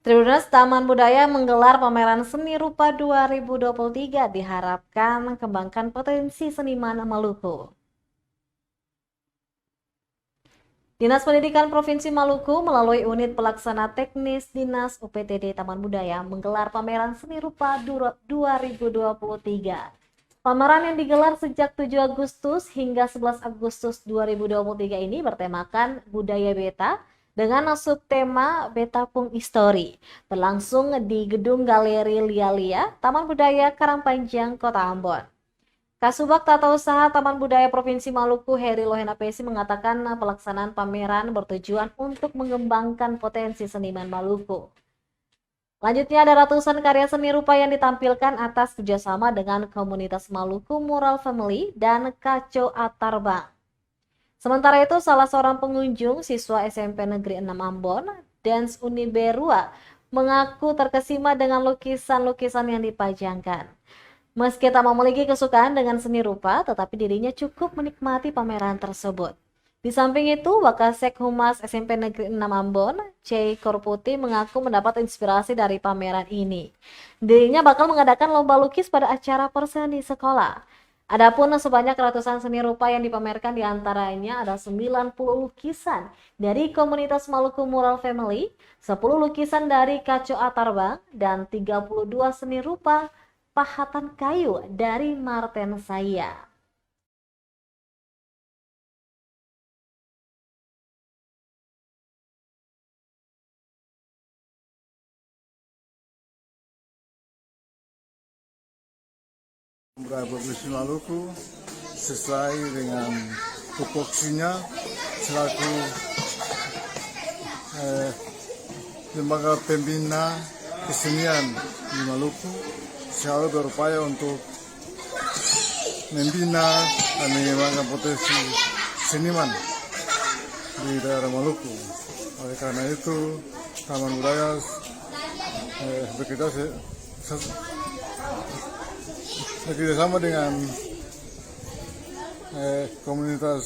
Tribuners Taman Budaya menggelar pameran seni rupa 2023 diharapkan kembangkan potensi seniman Maluku. Dinas Pendidikan Provinsi Maluku melalui unit pelaksana teknis Dinas UPTD Taman Budaya menggelar pameran seni rupa 2023. Pameran yang digelar sejak 7 Agustus hingga 11 Agustus 2023 ini bertemakan Budaya Beta dengan subtema Beta Pung History, berlangsung di Gedung Galeri Lia-Lia, Taman Budaya Karangpanjang, Kota Ambon. Kasubag Tata Usaha Taman Budaya Provinsi Maluku Heri Lohena Pesi mengatakan pelaksanaan pameran bertujuan untuk mengembangkan potensi seniman Maluku. Selanjutnya ada ratusan karya seni rupa yang ditampilkan atas kerjasama dengan komunitas Maluku Mural Family dan Kaco Atarbang. Sementara itu, salah seorang pengunjung siswa SMP Negeri 6 Ambon, Dance Uniberua, mengaku terkesima dengan lukisan-lukisan yang dipajangkan. Meski tak memiliki kesukaan dengan seni rupa, tetapi dirinya cukup menikmati pameran tersebut. Di samping itu, Wakasek Humas SMP Negeri 6 Ambon, C. Korputi, mengaku mendapat inspirasi dari pameran ini. Dirinya bakal mengadakan lomba lukis pada acara perseni sekolah. Adapun sebanyak ratusan seni rupa yang dipamerkan diantaranya ada 90 lukisan dari komunitas Maluku Mural Family, 10 lukisan dari Kaco Atarbang, dan 32 seni rupa pahatan kayu dari Marten Saya. Provinsi Maluku sesuai dengan tupoksinya selaku lembaga pembina kesenian di Maluku selalu berupaya untuk membina dan mengembangkan potensi seniman di daerah Maluku. Oleh karena itu, Taman Budaya bekerja sama dengan komunitas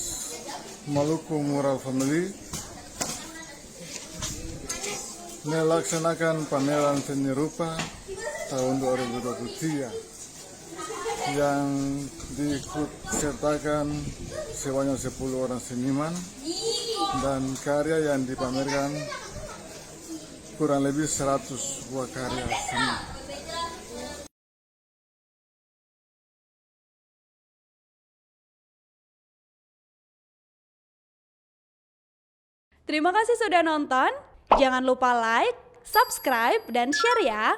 Maluku Mural Family melaksanakan pameran seni rupa tahun 2023 yang diikutsertakan sebanyak 10 orang seniman dan karya yang dipamerkan kurang lebih 100 buah karya seni. Terima kasih sudah nonton. Jangan lupa like, subscribe, dan share ya.